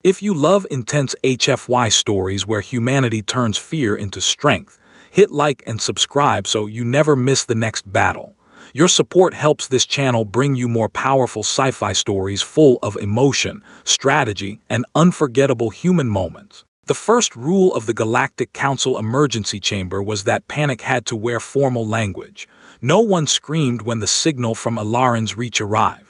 If you love intense HFY stories where humanity turns fear into strength, hit like and subscribe so you never miss the next battle. Your support helps this channel bring you more powerful sci-fi stories full of emotion, strategy, and unforgettable human moments. The first rule of the Galactic Council emergency chamber was that panic had to wear formal language. No one screamed when the signal from Alaran's reach arrived.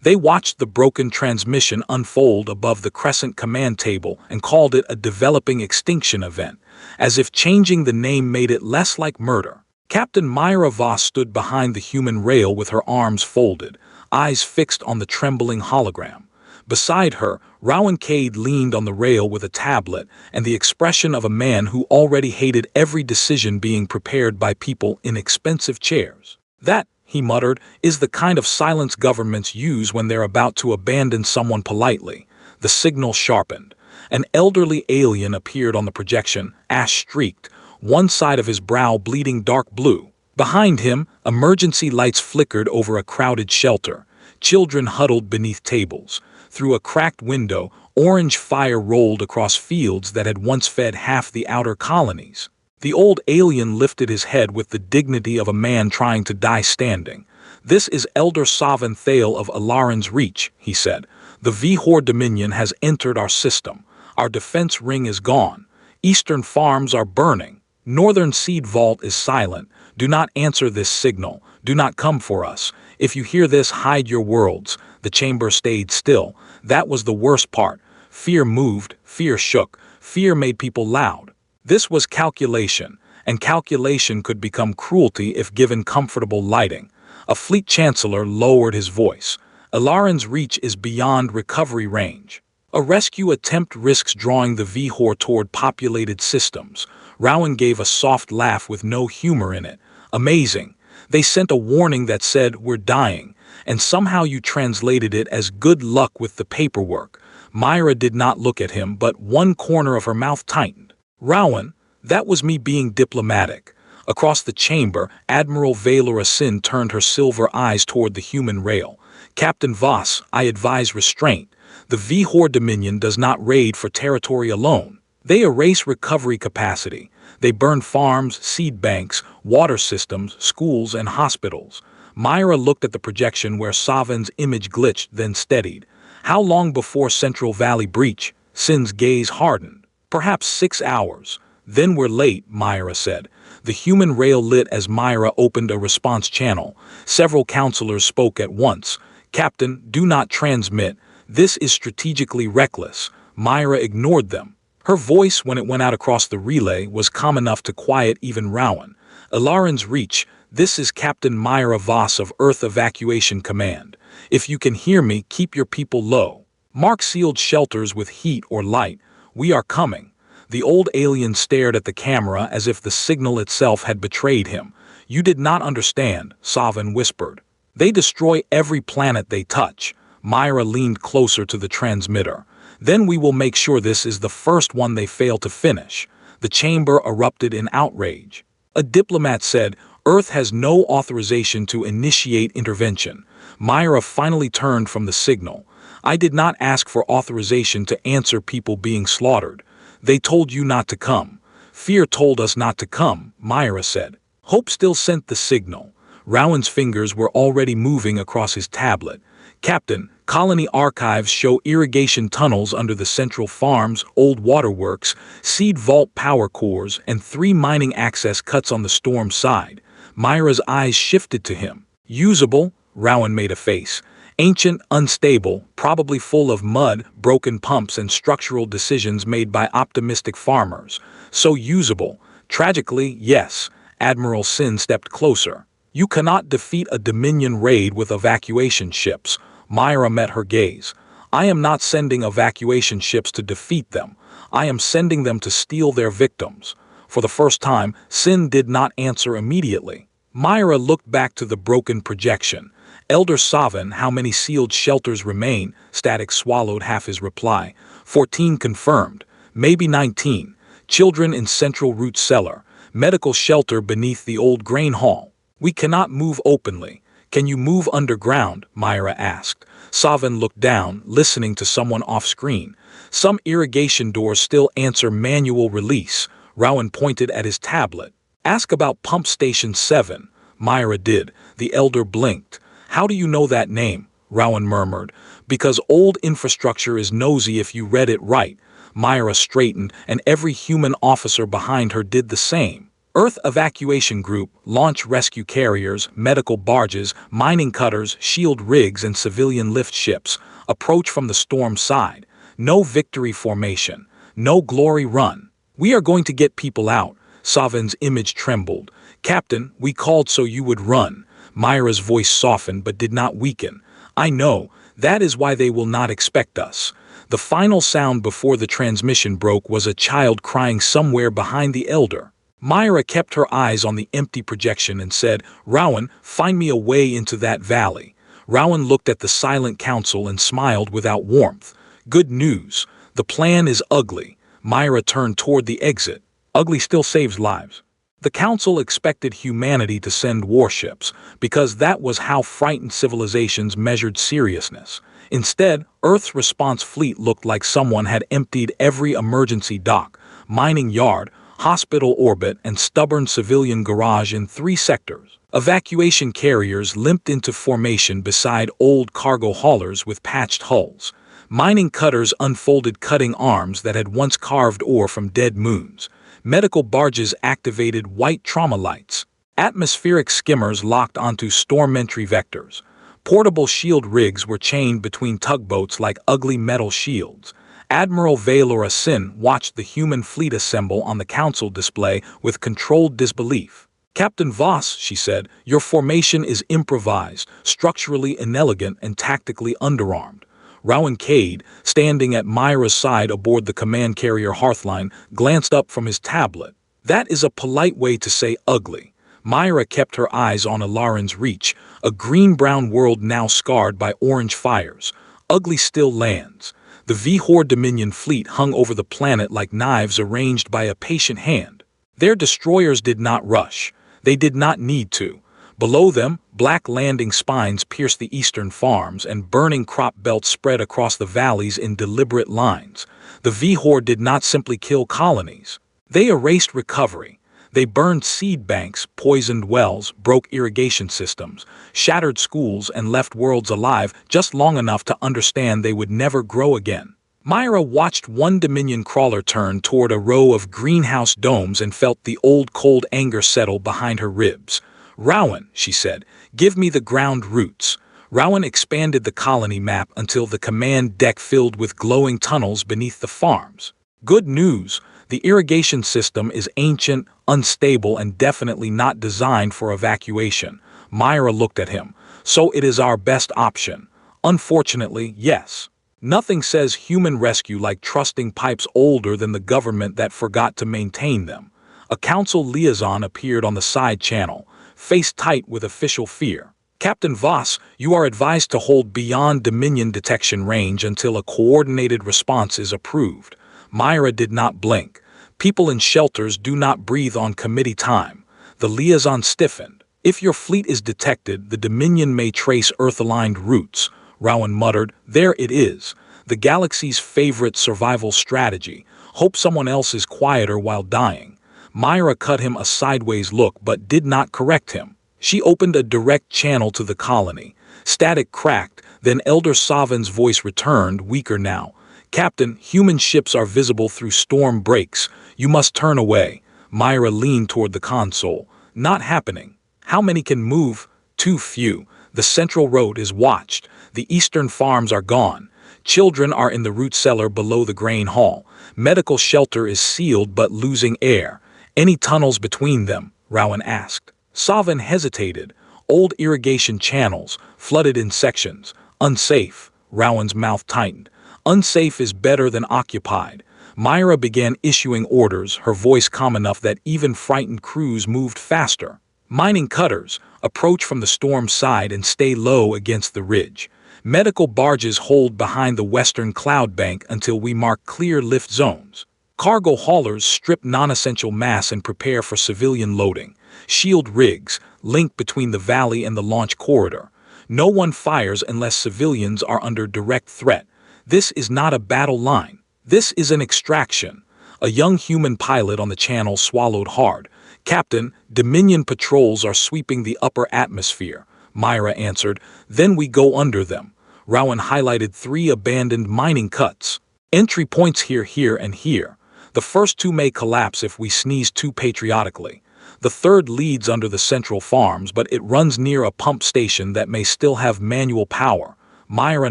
They watched the broken transmission unfold above the Crescent command table and called it a developing extinction event, as if changing the name made it less like murder. Captain Myra Voss stood behind the human rail with her arms folded, eyes fixed on the trembling hologram. Beside her, Rowan Cade leaned on the rail with a tablet and the expression of a man who already hated every decision being prepared by people in expensive chairs. "That," he muttered, "is the kind of silence governments use when they're about to abandon someone politely." The signal sharpened. An elderly alien appeared on the projection, ash-streaked, one side of his brow bleeding dark blue. Behind him, emergency lights flickered over a crowded shelter. Children huddled beneath tables. Through a cracked window, orange fire rolled across fields that had once fed half the outer colonies. The old alien lifted his head with the dignity of a man trying to die standing. "This is Elder Sovereign Thale of Alaran's Reach," he said. "The Vihor Dominion has entered our system. Our defense ring is gone. Eastern farms are burning. Northern Seed Vault is silent. Do not answer this signal. Do not come for us. If you hear this, hide your worlds." The chamber stayed still. That was the worst part. Fear moved, fear shook, fear made people loud. This was calculation, and calculation could become cruelty if given comfortable lighting. A fleet chancellor lowered his voice. "Alaran's Reach is beyond recovery range. A rescue attempt risks drawing the Vihor toward populated systems." Rowan gave a soft laugh with no humor in it. "Amazing. They sent a warning that said, 'We're dying,' and somehow you translated it as 'good luck with the paperwork.'" Myra did not look at him, but one corner of her mouth tightened. "Rowan, that was me being diplomatic." Across the chamber, Admiral Valora Sin turned her silver eyes toward the human rail. "Captain Voss, I advise restraint. The Vihor Dominion does not raid for territory alone. They erase recovery capacity. They burn farms, seed banks, water systems, schools, and hospitals." Myra looked at the projection where Savin's image glitched, then steadied. "How long before Central Valley breach?" Sin's gaze hardened. "Perhaps 6 hours. Then we're late," Myra said. The human rail lit as Myra opened a response channel. Several counselors spoke at once. "Captain, do not transmit. This is strategically reckless." Myra ignored them. Her voice, when it went out across the relay, was calm enough to quiet even Rowan. "Alaran's Reach, this is Captain Myra Voss of Earth Evacuation Command. If you can hear me, keep your people low. Mark sealed shelters with heat or light. We are coming." The old alien stared at the camera as if the signal itself had betrayed him. "You did not understand," Savin whispered. "They destroy every planet they touch." Myra leaned closer to the transmitter. "Then we will make sure this is the first one they fail to finish." The chamber erupted in outrage. A diplomat said, "Earth has no authorization to initiate intervention." Myra finally turned from the signal. "I did not ask for authorization to answer people being slaughtered. They told you not to come." "Fear told us not to come," Myra said. "Hope still sent the signal." Rowan's fingers were already moving across his tablet. "Captain, colony archives show irrigation tunnels under the central farms, old waterworks, seed vault power cores, and 3 mining access cuts on the storm side." Myra's eyes shifted to him. "Usable?" Rowan made a face. "Ancient, unstable, probably full of mud, broken pumps, and structural decisions made by optimistic farmers. So usable." "Tragically, yes." Admiral Sin stepped closer. "You cannot defeat a Dominion raid with evacuation ships." Myra met her gaze. "I am not sending evacuation ships to defeat them. I am sending them to steal their victims." For the first time, Sin did not answer immediately. Myra looked back to the broken projection. "Elder Savin, how many sealed shelters remain?" Static swallowed half his reply. 14 confirmed. Maybe 19. Children in Central Root Cellar. Medical shelter beneath the old grain hall. "We cannot move openly." "Can you move underground?" Myra asked. Savin looked down, listening to someone off-screen. Some irrigation doors still answer manual release. Rowan pointed at his tablet. Ask about Pump Station 7. Myra did. The elder blinked. How do you know that name? Rowan murmured. Because old infrastructure is nosy if you read it right. Myra straightened, and every human officer behind her did the same. Earth Evacuation Group, launch rescue carriers, medical barges, mining cutters, shield rigs, and civilian lift ships. Approach from the storm side. No victory formation. No glory run. We are going to get people out. Savin's image trembled. Captain, we called so you would run. Myra's voice softened but did not weaken. I know. That is why they will not expect us. The final sound before the transmission broke was a child crying somewhere behind the elder. Myra kept her eyes on the empty projection and said, Rowan, find me a way into that valley. Rowan looked at the silent council and smiled without warmth. Good news. The plan is ugly. Myra turned toward the exit. Ugly still saves lives. The council expected humanity to send warships, because that was how frightened civilizations measured seriousness. Instead, Earth's response fleet looked like someone had emptied every emergency dock, mining yard, hospital orbit, and stubborn civilian garage in 3 sectors. Evacuation carriers limped into formation beside old cargo haulers with patched hulls. Mining cutters unfolded cutting arms that had once carved ore from dead moons. Medical barges activated white trauma lights. Atmospheric skimmers locked onto storm entry vectors. Portable shield rigs were chained between tugboats like ugly metal shields. Admiral Valora Sin watched the human fleet assemble on the council display with controlled disbelief. Captain Voss, she said, your formation is improvised, structurally inelegant, and tactically underarmed. Rowan Cade, standing at Myra's side aboard the command carrier Hearthline, glanced up from his tablet. That is a polite way to say ugly. Myra kept her eyes on Alarin's Reach, a green-brown world now scarred by orange fires. Ugly still lands. The Vihor Dominion fleet hung over the planet like knives arranged by a patient hand. Their destroyers did not rush. They did not need to. Below them, black landing spines pierced the eastern farms, and burning crop belts spread across the valleys in deliberate lines. The Vihor did not simply kill colonies. They erased recovery. They burned seed banks, poisoned wells, broke irrigation systems, shattered schools, and left worlds alive just long enough to understand they would never grow again. Myra watched one Dominion crawler turn toward a row of greenhouse domes and felt the old cold anger settle behind her ribs. Rowan, she said, give me the ground roots. Rowan expanded the colony map until the command deck filled with glowing tunnels beneath the farms. Good news. The irrigation system is ancient, unstable, and definitely not designed for evacuation. Myra looked at him. So it is our best option. Unfortunately, yes. Nothing says human rescue like trusting pipes older than the government that forgot to maintain them. A council liaison appeared on the side channel, face tight with official fear. Captain Voss, you are advised to hold beyond Dominion detection range until a coordinated response is approved. Myra did not blink. People in shelters do not breathe on committee time. The liaison stiffened. If your fleet is detected, the Dominion may trace Earth-aligned routes. Rowan muttered, there it is. The galaxy's favorite survival strategy. Hope someone else is quieter while dying. Myra cut him a sideways look but did not correct him. She opened a direct channel to the colony. Static cracked, then Elder Savin's voice returned, weaker now. Captain, human ships are visible through storm breaks. You must turn away. Myra leaned toward the console. Not happening. How many can move? Too few. The central road is watched. The eastern farms are gone. Children are in the root cellar below the grain hall. Medical shelter is sealed but losing air. Any tunnels between them? Rowan asked. Savin hesitated. Old irrigation channels, flooded in sections. Unsafe. Rowan's mouth tightened. Unsafe is better than occupied. Myra began issuing orders, her voice calm enough that even frightened crews moved faster. Mining cutters, approach from the storm side and stay low against the ridge. Medical barges hold behind the western cloud bank until we mark clear lift zones. Cargo haulers strip non-essential mass and prepare for civilian loading. Shield rigs, link between the valley and the launch corridor. No one fires unless civilians are under direct threat. This is not a battle line. This is an extraction. A young human pilot on the channel swallowed hard. Captain, Dominion patrols are sweeping the upper atmosphere, Myra answered. Then we go under them. Rowan highlighted 3 abandoned mining cuts. Entry points here, here, and here. The first 2 may collapse if we sneeze too patriotically. The third leads under the central farms, but it runs near a pump station that may still have manual power. Myra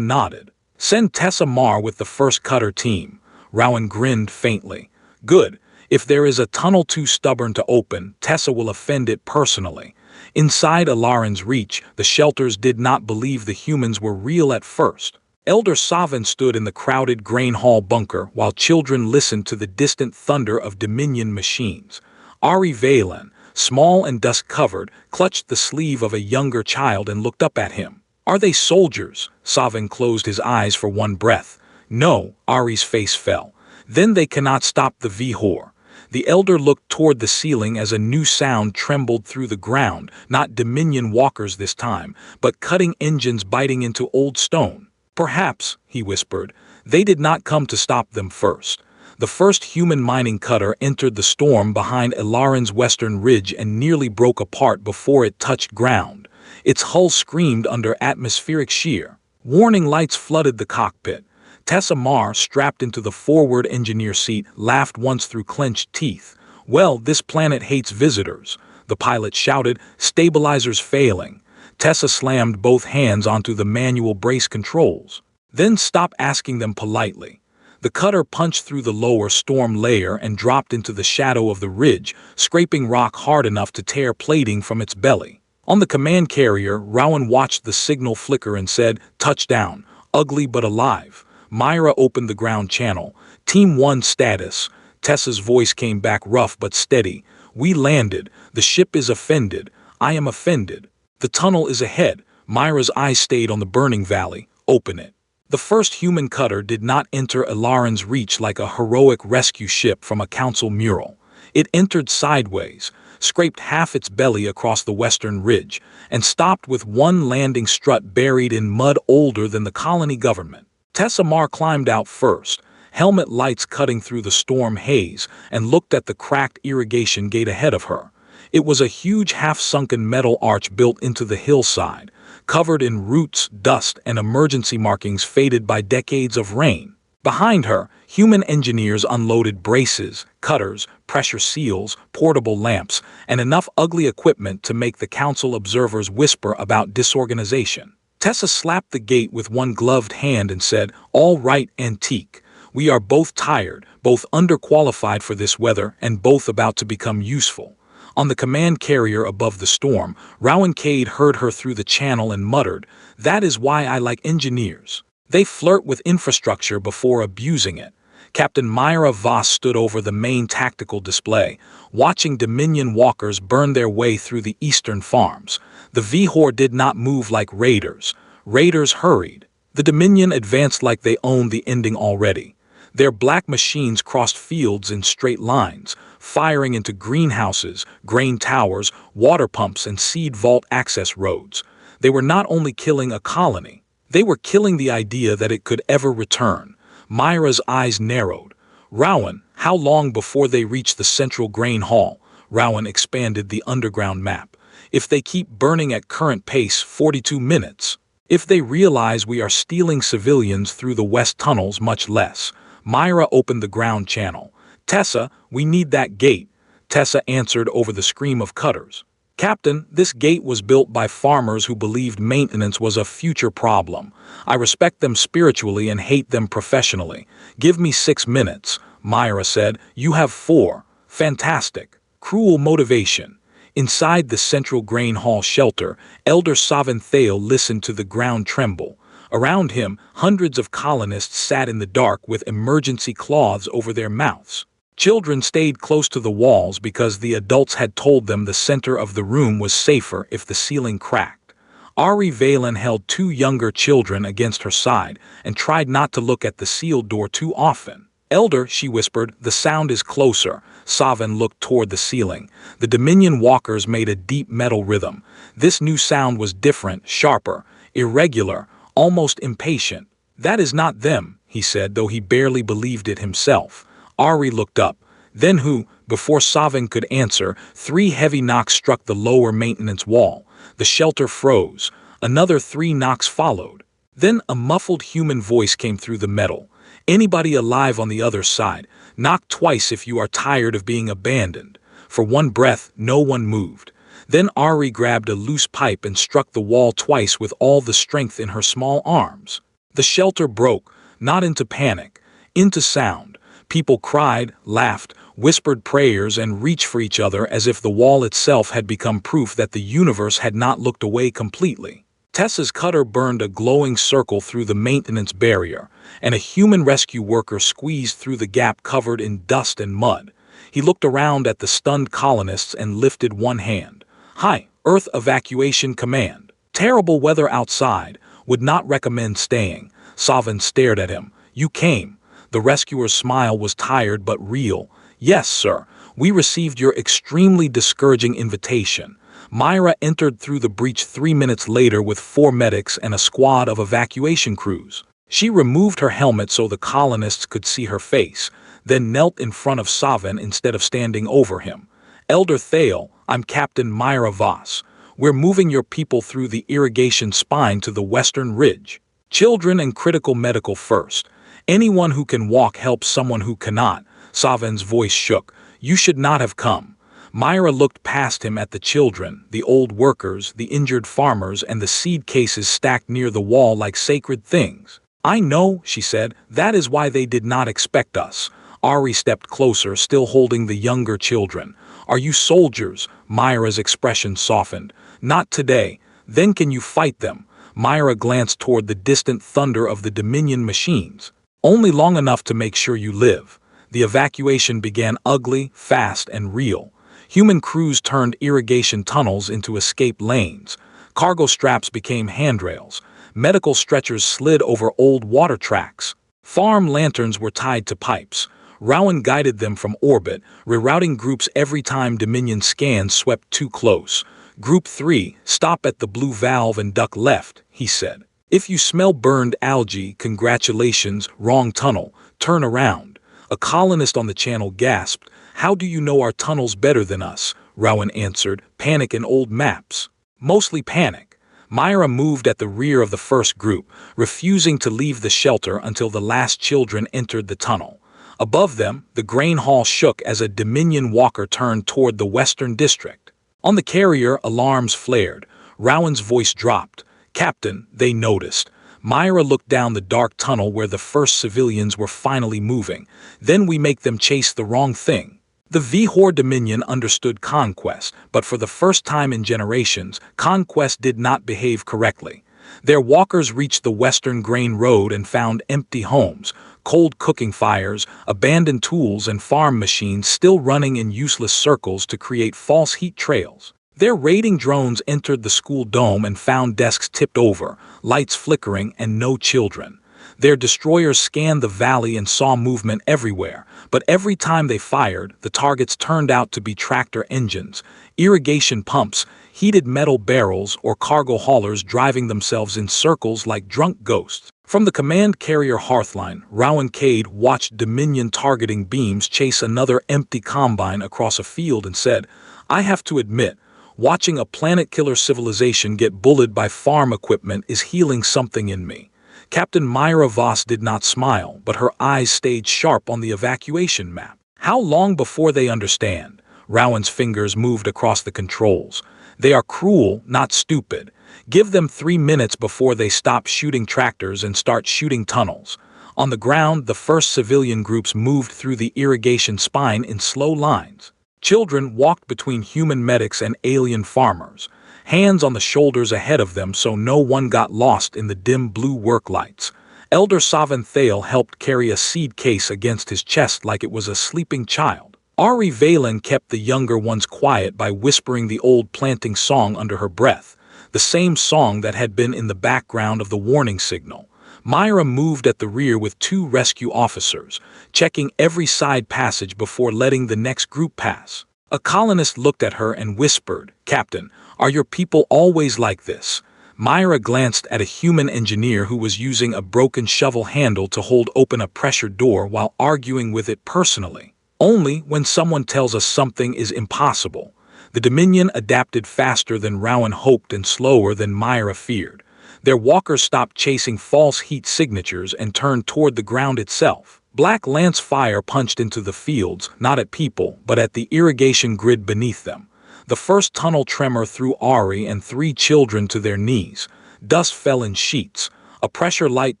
nodded. Send Tessa Marr with the first cutter team. Rowan grinned faintly. Good. If there is a tunnel too stubborn to open, Tessa will offend it personally. Inside Alaran's reach, the shelters did not believe the humans were real at first. Elder Savin stood in the crowded grain hall bunker while children listened to the distant thunder of Dominion machines. Ari Valen, small and dust-covered, clutched the sleeve of a younger child and looked up at him. Are they soldiers? Savin closed his eyes for one breath. No, Ari's face fell. Then they cannot stop the Vihor. The elder looked toward the ceiling as a new sound trembled through the ground, not Dominion walkers this time, but cutting engines biting into old stone. Perhaps, he whispered, they did not come to stop them first. The first human mining cutter entered the storm behind Alaran's western ridge and nearly broke apart before it touched ground. Its hull screamed under atmospheric shear. Warning lights flooded the cockpit. Tessa Marr, strapped into the forward engineer seat, laughed once through clenched teeth. Well, this planet hates visitors, the pilot shouted, stabilizers failing. Tessa slammed both hands onto the manual brace controls. Then stop asking them politely. The cutter punched through the lower storm layer and dropped into the shadow of the ridge, scraping rock hard enough to tear plating from its belly. On the command carrier, Rowan watched the signal flicker and said, touchdown, ugly but alive. Myra opened the ground channel. Team 1 status. Tessa's voice came back rough but steady. We landed. The ship is offended. I am offended. The tunnel is ahead. Myra's eyes stayed on the burning valley. Open it. The first human cutter did not enter Alaran's reach like a heroic rescue ship from a council mural. It entered sideways, scraped half its belly across the western ridge, and stopped with one landing strut buried in mud older than the colony government. Tessa Marr climbed out first, helmet lights cutting through the storm haze, and looked at the cracked irrigation gate ahead of her. It was a huge half-sunken metal arch built into the hillside, covered in roots, dust, and emergency markings faded by decades of rain. Behind her, human engineers unloaded braces, cutters, pressure seals, portable lamps, and enough ugly equipment to make the council observers whisper about disorganization. Tessa slapped the gate with one gloved hand and said, all right, Antique. We are both tired, both underqualified for this weather, and both about to become useful. On the command carrier above the storm, Rowan Cade heard her through the channel and muttered, that is why I like engineers. They flirt with infrastructure before abusing it. Captain Myra Voss stood over the main tactical display, watching Dominion walkers burn their way through the eastern farms. The Vihor did not move like raiders. Raiders hurried. The Dominion advanced like they owned the ending already. Their black machines crossed fields in straight lines, firing into greenhouses, grain towers, water pumps, and seed vault access roads. They were not only killing a colony, they were killing the idea that it could ever return. Myra's eyes narrowed. Rowan, how long before they reach the central grain hall? Rowan expanded the underground map. If they keep burning at current pace, 42 minutes. If they realize we are stealing civilians through the west tunnels, much less. Myra opened the ground channel. Tessa, we need that gate. Tessa answered over the scream of cutters. Captain, this gate was built by farmers who believed maintenance was a future problem. I respect them spiritually and hate them professionally. Give me 6 minutes, Myra said. You have 4. Fantastic. Cruel motivation. Inside the central grain hall shelter, Elder Savinthale listened to the ground tremble. Around him, hundreds of colonists sat in the dark with emergency cloths over their mouths. Children stayed close to the walls because the adults had told them the center of the room was safer if the ceiling cracked. Ari Valen held 2 younger children against her side and tried not to look at the sealed door too often. Elder, she whispered, the sound is closer. Savin looked toward the ceiling. The Dominion walkers made a deep metal rhythm. This new sound was different, sharper, irregular, almost impatient. That is not them, he said, though he barely believed it himself. Ari looked up. Then who? Before Savin could answer, 3 heavy knocks struck the lower maintenance wall. The shelter froze. Another 3 knocks followed. Then a muffled human voice came through the metal. Anybody alive on the other side? Knock twice if you are tired of being abandoned. For one breath, no one moved. Then Ari grabbed a loose pipe and struck the wall twice with all the strength in her small arms. The shelter broke, not into panic, into sound. People cried, laughed, whispered prayers, and reached for each other as if the wall itself had become proof that the universe had not looked away completely. Tessa's cutter burned a glowing circle through the maintenance barrier, and a human rescue worker squeezed through the gap covered in dust and mud. He looked around at the stunned colonists and lifted one hand. "Hi, Earth Evacuation Command. Terrible weather outside. Would not recommend staying." Savin stared at him. "You came." The rescuer's smile was tired but real. "Yes, sir. We received your extremely discouraging invitation." Myra entered through the breach 3 minutes later with 4 medics and a squad of evacuation crews. She removed her helmet so the colonists could see her face, then knelt in front of Savin instead of standing over him. "Elder Thale, I'm Captain Myra Voss. We're moving your people through the irrigation spine to the western ridge. Children and critical medical first. Anyone who can walk helps someone who cannot." Savin's voice shook. "You should not have come." Myra looked past him at the children, the old workers, the injured farmers, and the seed cases stacked near the wall like sacred things. "I know," she said. "That is why they did not expect us." Ari stepped closer, still holding the younger children. "Are you soldiers?" Myra's expression softened. "Not today. Then can you fight them?" Myra glanced toward the distant thunder of the Dominion machines. "Only long enough to make sure you live." The evacuation began ugly, fast, and real. Human crews turned irrigation tunnels into escape lanes. Cargo straps became handrails. Medical stretchers slid over old water tracks. Farm lanterns were tied to pipes. Rowan guided them from orbit, rerouting groups every time Dominion scans swept too close. "Group 3, stop at the blue valve and duck left," he said. "If you smell burned algae, congratulations, wrong tunnel. Turn around." A colonist on the channel gasped. "How do you know our tunnels better than us?" Rowan answered. "Panic in old maps." "Mostly panic." Myra moved at the rear of the first group, refusing to leave the shelter until the last children entered the tunnel. Above them, the grain hall shook as a Dominion walker turned toward the western district. On the carrier, alarms flared. Rowan's voice dropped. "Captain, they noticed." Myra looked down the dark tunnel where the first civilians were finally moving. "Then we make them chase the wrong thing." The Vihor Dominion understood conquest, but for the first time in generations, conquest did not behave correctly. Their walkers reached the western grain road and found empty homes, cold cooking fires, abandoned tools, and farm machines still running in useless circles to create false heat trails. Their raiding drones entered the school dome and found desks tipped over, lights flickering, and no children. Their destroyers scanned the valley and saw movement everywhere, but every time they fired, the targets turned out to be tractor engines, irrigation pumps, heated metal barrels, or cargo haulers driving themselves in circles like drunk ghosts. From the command carrier hearthline, Rowan Cade watched Dominion targeting beams chase another empty combine across a field and said, "I have to admit, watching a planet-killer civilization get bullied by farm equipment is healing something in me." Captain Myra Voss did not smile, but her eyes stayed sharp on the evacuation map. "How long before they understand?" Rowan's fingers moved across the controls. "They are cruel, not stupid. Give them 3 minutes before they stop shooting tractors and start shooting tunnels." On the ground, the first civilian groups moved through the irrigation spine in slow lines. Children walked between human medics and alien farmers, hands on the shoulders ahead of them so no one got lost in the dim blue work lights. Elder Savin Thale helped carry a seed case against his chest like it was a sleeping child. Ari Valen kept the younger ones quiet by whispering the old planting song under her breath, the same song that had been in the background of the warning signal. Myra moved at the rear with 2 rescue officers, checking every side passage before letting the next group pass. A colonist looked at her and whispered, "Captain, are your people always like this?" Myra glanced at a human engineer who was using a broken shovel handle to hold open a pressure door while arguing with it personally. Only when someone tells us something is impossible. The Dominion adapted faster than Rowan hoped and slower than Myra feared. Their walkers stopped chasing false heat signatures and turned toward the ground itself. Black lance fire punched into the fields, not at people, but at the irrigation grid beneath them. The first tunnel tremor threw Ari and 3 children to their knees. Dust fell in sheets. A pressure light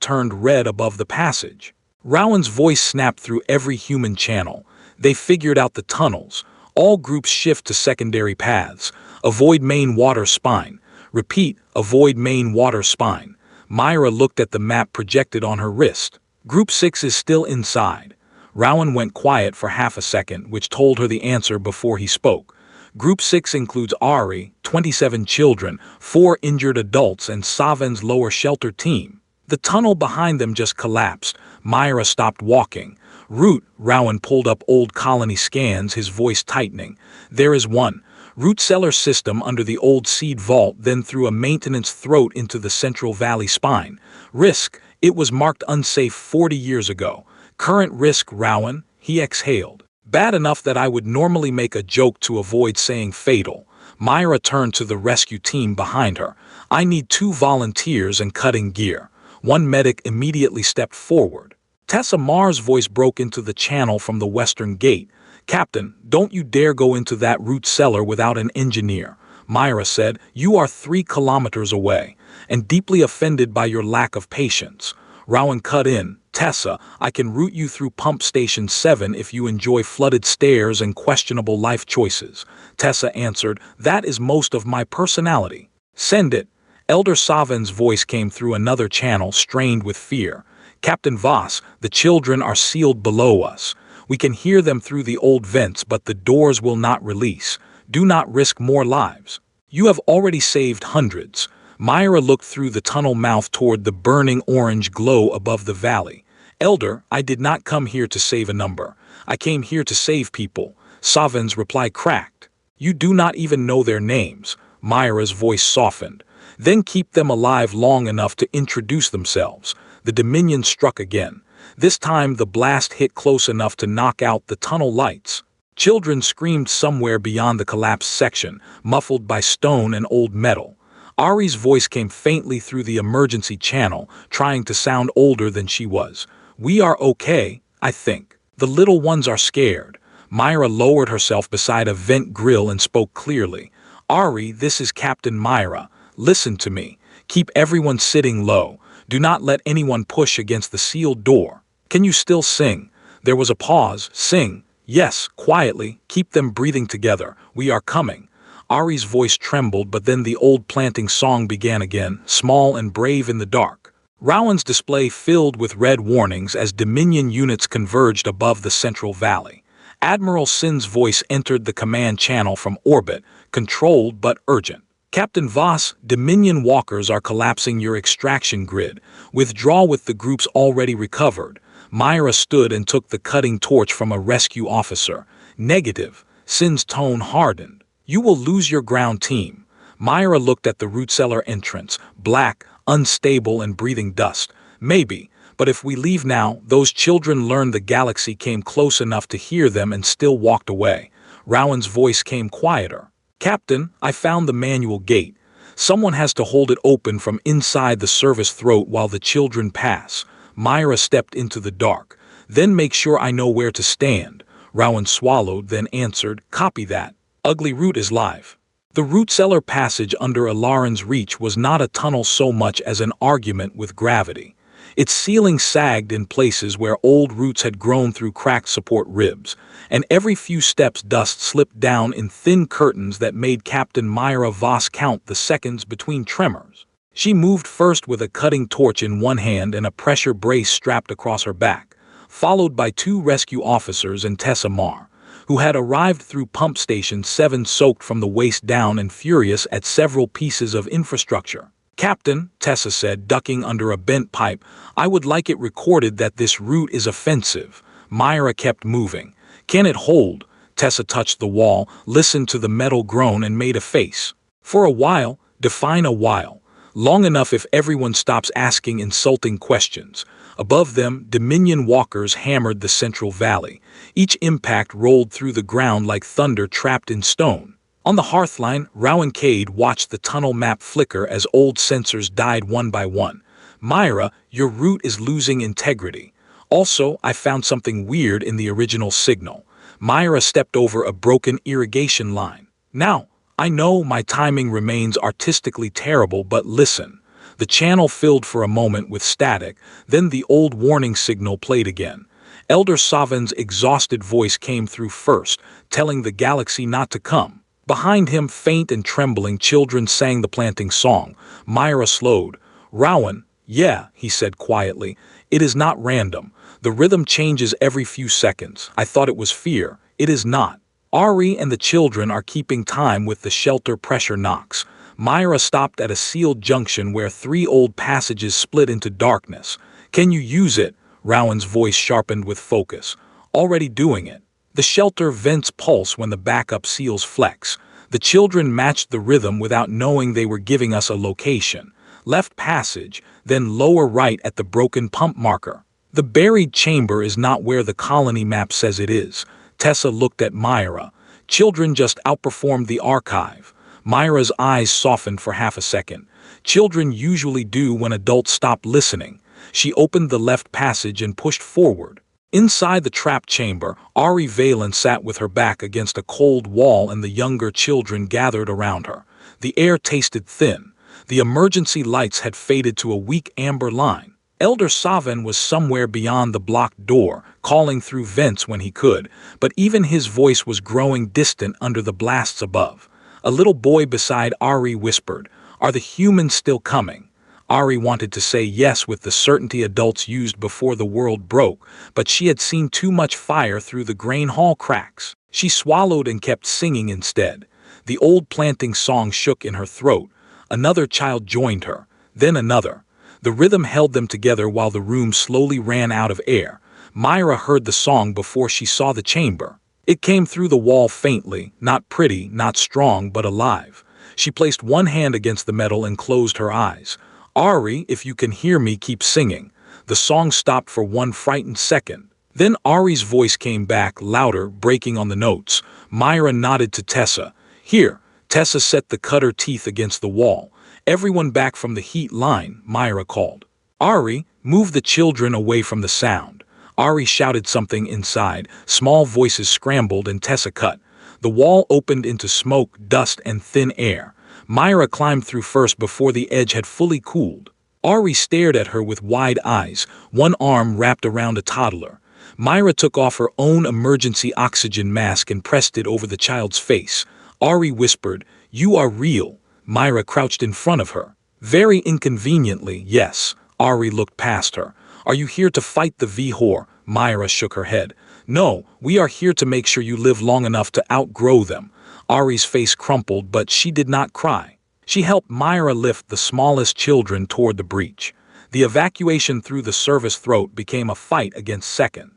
turned red above the passage. Rowan's voice snapped through every human channel. They figured out the tunnels. All groups shift to secondary paths. Avoid main water spine. Repeat, avoid main water spine. Myra looked at the map projected on her wrist. Group 6 is still inside. Rowan went quiet for half a second, which told her the answer before he spoke. Group 6 includes Ari, 27 children, 4 injured adults, and Savin's lower shelter team. The tunnel behind them just collapsed. Myra stopped walking. Root, Rowan pulled up old colony scans, his voice tightening. There is one. Root cellar system under the old seed vault, then through a maintenance throat into the Central Valley spine. Risk, it was marked unsafe 40 years ago. Current risk, Rowan, he exhaled. Bad enough that I would normally make a joke to avoid saying fatal. Myra turned to the rescue team behind her. I need 2 volunteers and cutting gear. One medic immediately stepped forward. Tessa Marr's voice broke into the channel from the western gate. Captain, don't you dare go into that root cellar without an engineer. Myra said, you are 3 kilometers away, and deeply offended by your lack of patience. Rowan cut in. Tessa, I can route you through Pump Station 7 if you enjoy flooded stairs and questionable life choices. Tessa answered, that is most of my personality. Send it. Elder Savin's voice came through another channel, strained with fear. Captain Voss, the children are sealed below us. We can hear them through the old vents, but the doors will not release. Do not risk more lives. You have already saved hundreds. Myra looked through the tunnel mouth toward the burning orange glow above the valley. Elder, I did not come here to save a number. I came here to save people. Savin's reply cracked. You do not even know their names. Myra's voice softened. Then keep them alive long enough to introduce themselves. The Dominion struck again. This time the blast hit close enough to knock out the tunnel lights. Children screamed somewhere beyond the collapsed section, muffled by stone and old metal. Ari's voice came faintly through the emergency channel, trying to sound older than she was. We are okay, I think. The little ones are scared. Myra lowered herself beside a vent grill and spoke clearly. Ari, this is Captain Myra. Listen to me. Keep everyone sitting low. Do not let anyone push against the sealed door. Can you still sing? There was a pause. Sing. Yes, quietly. Keep them breathing together. We are coming. Ari's voice trembled, but then the old planting song began again, small and brave in the dark. Rowan's display filled with red warnings as Dominion units converged above the Central Valley. Admiral Sin's voice entered the command channel from orbit, controlled but urgent. Captain Voss, Dominion walkers are collapsing your extraction grid. Withdraw with the groups already recovered. Myra stood and took the cutting torch from a rescue officer. Negative. Sin's tone hardened. You will lose your ground team. Myra looked at the root cellar entrance, black, unstable and breathing dust. Maybe, but if we leave now, those children learned the galaxy came close enough to hear them and still walked away. Rowan's voice came quieter. Captain, I found the manual gate. Someone has to hold it open from inside the service throat while the children pass. Myra stepped into the dark. Then make sure I know where to stand. Rowan swallowed, then answered, copy that. Ugly Root is live. The root cellar passage under Alaran's reach was not a tunnel so much as an argument with gravity. Its ceiling sagged in places where old roots had grown through cracked support ribs, and every few steps dust slipped down in thin curtains that made Captain Myra Voss count the seconds between tremors. She moved first with a cutting torch in one hand and a pressure brace strapped across her back, followed by 2 rescue officers and Tessa Marr, who had arrived through Pump Station 7 soaked from the waist down and furious at several pieces of infrastructure. Captain, Tessa said, ducking under a bent pipe, I would like it recorded that this route is offensive. Myra kept moving. Can it hold? Tessa touched the wall, listened to the metal groan and made a face. For a while, define a while. Long enough if everyone stops asking insulting questions. Above them, Dominion walkers hammered the Central Valley. Each impact rolled through the ground like thunder trapped in stone. On the hearthline, Rao and Cade watched the tunnel map flicker as old sensors died one by one. Myra, your route is losing integrity. Also, I found something weird in the original signal. Myra stepped over a broken irrigation line. Now, I know my timing remains artistically terrible, but listen. The channel filled for a moment with static, then the old warning signal played again. Elder Savin's exhausted voice came through first, telling the galaxy not to come. Behind him, faint and trembling, children sang the planting song. Myra slowed. Rowan, yeah, he said quietly, it is not random. The rhythm changes every few seconds. I thought it was fear. It is not. Ari and the children are keeping time with the shelter pressure knocks. Myra stopped at a sealed junction where 3 old passages split into darkness. Can you use it? Rowan's voice sharpened with focus. Already doing it. The shelter vents pulse when the backup seals flex. The children matched the rhythm without knowing they were giving us a location. Left passage, then lower right at the broken pump marker. The buried chamber is not where the colony map says it is. Tessa looked at Myra. Children just outperformed the archive. Myra's eyes softened for half a second. Children usually do when adults stop listening. She opened the left passage and pushed forward. Inside the trap chamber, Ari Valen sat with her back against a cold wall and the younger children gathered around her. The air tasted thin. The emergency lights had faded to a weak amber line. Elder Savin was somewhere beyond the blocked door, calling through vents when he could, but even his voice was growing distant under the blasts above. A little boy beside Ari whispered, "Are the humans still coming?" Ari wanted to say yes with the certainty adults used before the world broke, but she had seen too much fire through the grain hall cracks. She swallowed and kept singing instead. The old planting song shook in her throat. Another child joined her, then another. The rhythm held them together while the room slowly ran out of air. Myra heard the song before she saw the chamber. It came through the wall faintly, not pretty, not strong, but alive. She placed one hand against the metal and closed her eyes. Ari, if you can hear me, keep singing. The song stopped for one frightened second. Then Ari's voice came back, louder, breaking on the notes. Myra nodded to Tessa. Here. Tessa set the cutter teeth against the wall. Everyone back from the heat line, Myra called. Ari, move the children away from the sound. Ari shouted something inside. Small voices scrambled and Tessa cut. The wall opened into smoke, dust, and thin air. Myra climbed through first before the edge had fully cooled. Ari stared at her with wide eyes, one arm wrapped around a toddler. Myra took off her own emergency oxygen mask and pressed it over the child's face. Ari whispered, "You are real." Myra crouched in front of her. Very inconveniently, yes. Ari looked past her. Are you here to fight the V-Whore? Myra shook her head. No, we are here to make sure you live long enough to outgrow them. Ari's face crumpled, but she did not cry. She helped Myra lift the smallest children toward the breach. The evacuation through the service throat became a fight against second.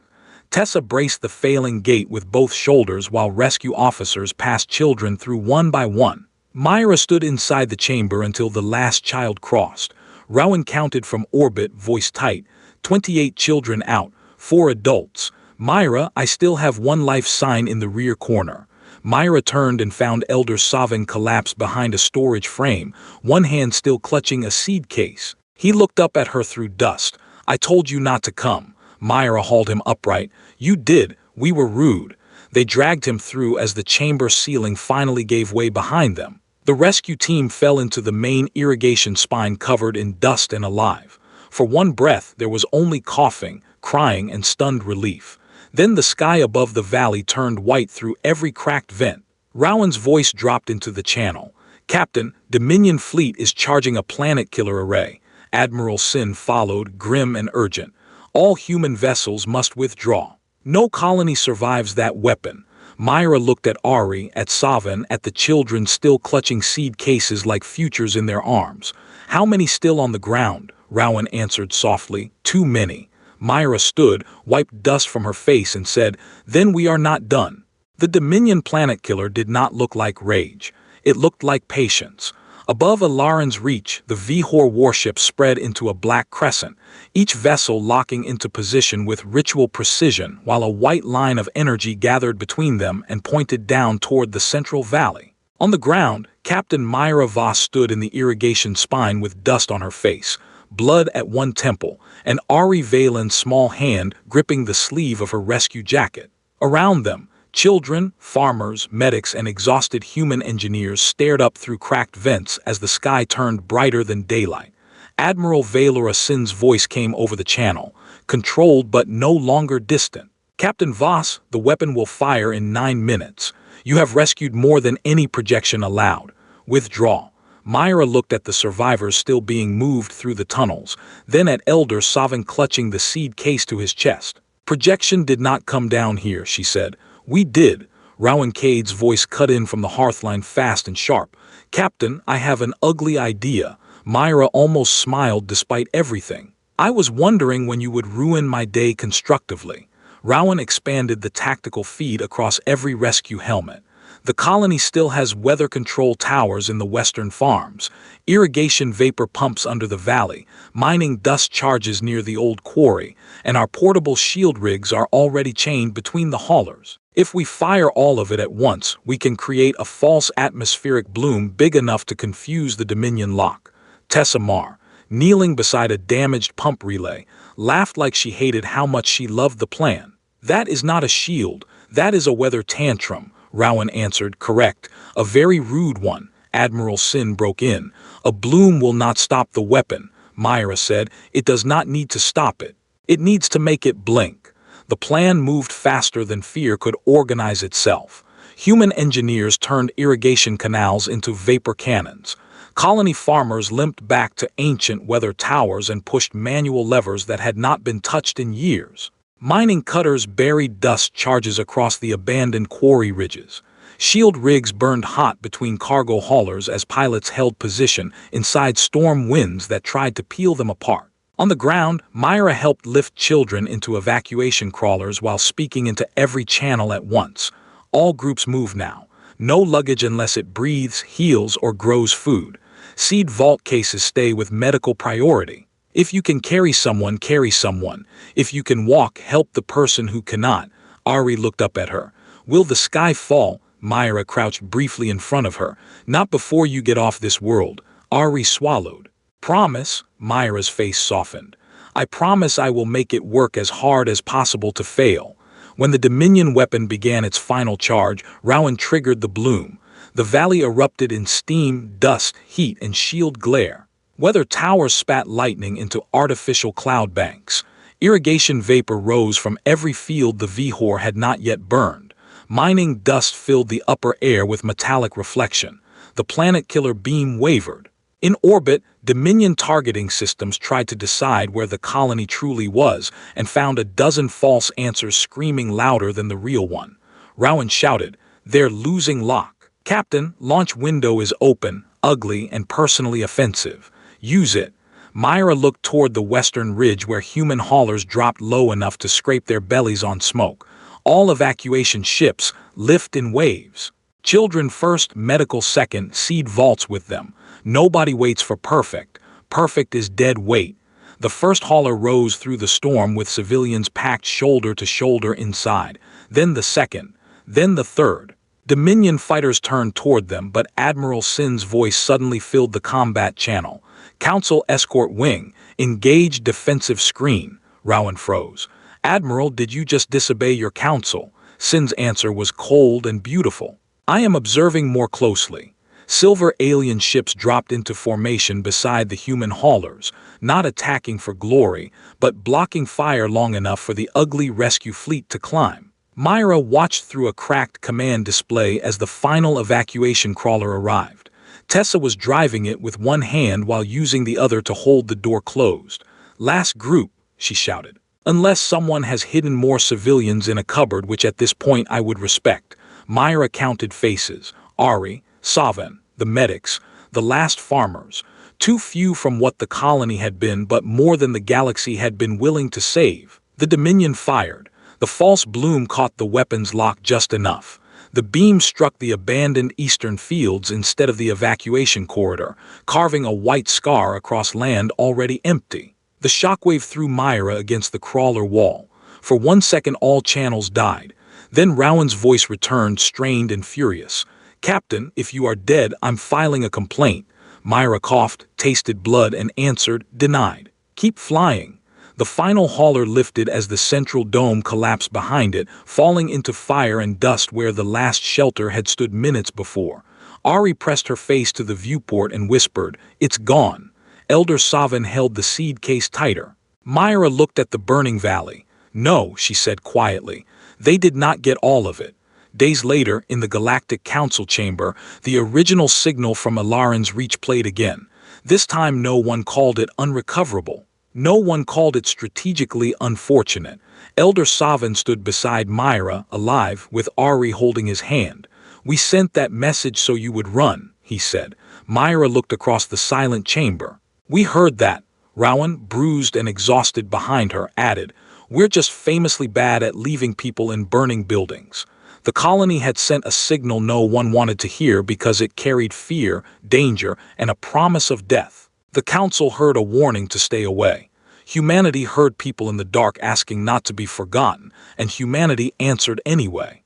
Tessa braced the failing gate with both shoulders while rescue officers passed children through one by one. Myra stood inside the chamber until the last child crossed. Rowan counted from orbit, voice tight. 28 children out, 4 adults. Myra, I still have one life sign in the rear corner. Myra turned and found Elder Savin collapsed behind a storage frame, one hand still clutching a seed case. He looked up at her through dust. I told you not to come. Myra hauled him upright. You did. We were rude. They dragged him through as the chamber ceiling finally gave way behind them. The rescue team fell into the main irrigation spine covered in dust and alive. For one breath, there was only coughing, crying, and stunned relief. Then the sky above the valley turned white through every cracked vent. Rowan's voice dropped into the channel. Captain, Dominion Fleet is charging a planet killer array. Admiral Sin followed, grim and urgent. All human vessels must withdraw. No colony survives that weapon. Myra looked at Ari, at Savin, at the children still clutching seed cases like futures in their arms. How many still on the ground? Rowan answered softly. Too many. Myra stood, wiped dust from her face and said, Then we are not done. The Dominion planet killer did not look like rage. It looked like patience. Above Alaran's reach, the Vihor warship spread into a black crescent, each vessel locking into position with ritual precision while a white line of energy gathered between them and pointed down toward the central valley. On the ground, Captain Myra Voss stood in the irrigation spine with dust on her face, blood at one temple, and Ari Valen's small hand gripping the sleeve of her rescue jacket. Around them, children, farmers, medics, and exhausted human engineers stared up through cracked vents as the sky turned brighter than daylight. Admiral Valora Sin's voice came over the channel, controlled but no longer distant. "Captain Voss, the weapon will fire in 9 minutes. You have rescued more than any projection allowed. Withdraw." Myra looked at the survivors still being moved through the tunnels, then at Elder Savin clutching the seed case to his chest. "Projection did not come down here," she said. "We did." Rowan Cade's voice cut in from the hearthline fast and sharp. "Captain, I have an ugly idea." Myra almost smiled despite everything. "I was wondering when you would ruin my day constructively." Rowan expanded the tactical feed across every rescue helmet. "The colony still has weather control towers in the western farms, irrigation vapor pumps under the valley, mining dust charges near the old quarry, and our portable shield rigs are already chained between the haulers. If we fire all of it at once, we can create a false atmospheric bloom big enough to confuse the Dominion lock." Tessa Marr, kneeling beside a damaged pump relay, laughed like she hated how much she loved the plan. "That is not a shield, that is a weather tantrum," Rowan answered. "Correct, a very rude one." Admiral Sin broke in. "A bloom will not stop the weapon," Myra said. "It does not need to stop it. It needs to make it blink." The plan moved faster than fear could organize itself. Human engineers turned irrigation canals into vapor cannons. Colony farmers limped back to ancient weather towers and pushed manual levers that had not been touched in years. Mining cutters buried dust charges across the abandoned quarry ridges. Shield rigs burned hot between cargo haulers as pilots held position inside storm winds that tried to peel them apart. On the ground, Myra helped lift children into evacuation crawlers while speaking into every channel at once. "All groups move now. No luggage unless it breathes, heals, or grows food. Seed vault cases stay with medical priority. If you can carry someone, carry someone. If you can walk, help the person who cannot." Ari looked up at her. "Will the sky fall?" Myra crouched briefly in front of her. "Not before you get off this world." Ari swallowed. "Promise?" Myra's face softened. "I promise I will make it work as hard as possible to fail." When the Dominion weapon began its final charge, Rowan triggered the bloom. The valley erupted in steam, dust, heat, and shield glare. Weather towers spat lightning into artificial cloud banks. Irrigation vapor rose from every field the Vihor had not yet burned. Mining dust filled the upper air with metallic reflection. The planet-killer beam wavered. In orbit, Dominion targeting systems tried to decide where the colony truly was and found a dozen false answers screaming louder than the real one. Rowan shouted, "They're losing lock. Captain, launch window is open, ugly, and personally offensive. Use it." Myra looked toward the western ridge where human haulers dropped low enough to scrape their bellies on smoke. "All evacuation ships, lift in waves. Children first, medical second, seed vaults with them. Nobody waits for perfect. Perfect is dead weight." The first hauler rose through the storm with civilians packed shoulder to shoulder inside. Then the second. Then the third. Dominion fighters turned toward them, but Admiral Sin's voice suddenly filled the combat channel. "Council escort wing, engage defensive screen." Rowan froze. "Admiral, did you just disobey your council?" Sin's answer was cold and beautiful. "I am observing more closely." Silver alien ships dropped into formation beside the human haulers, not attacking for glory, but blocking fire long enough for the ugly rescue fleet to climb. Myra watched through a cracked command display as the final evacuation crawler arrived. Tessa was driving it with one hand while using the other to hold the door closed. "Last group," she shouted. "Unless someone has hidden more civilians in a cupboard, which at this point I would respect." Myra counted faces. Ari, Savin, the medics, the last farmers. Too few from what the colony had been, but more than the galaxy had been willing to save. The Dominion fired. The false bloom caught the weapon's lock just enough. The beam struck the abandoned eastern fields instead of the evacuation corridor, carving a white scar across land already empty. The shockwave threw Myra against the crawler wall. For 1 second all channels died. Then Rowan's voice returned, strained and furious. "Captain, if you are dead, I'm filing a complaint." Myra coughed, tasted blood, and answered, "Denied. Keep flying." The final hauler lifted as the central dome collapsed behind it, falling into fire and dust where the last shelter had stood minutes before. Ari pressed her face to the viewport and whispered, "It's gone." Elder Savin held the seed case tighter. Myra looked at the burning valley. "No," she said quietly. "They did not get all of it." Days later, in the Galactic Council chamber, the original signal from Alaran's reach played again. This time no one called it unrecoverable. No one called it strategically unfortunate. Elder Savin stood beside Myra, alive, with Ari holding his hand. "We sent that message so you would run," he said. Myra looked across the silent chamber. "We heard that." Rowan, bruised and exhausted behind her, added, "We're just famously bad at leaving people in burning buildings." The colony had sent a signal no one wanted to hear because it carried fear, danger, and a promise of death. The council heard a warning to stay away. Humanity heard people in the dark asking not to be forgotten, and humanity answered anyway.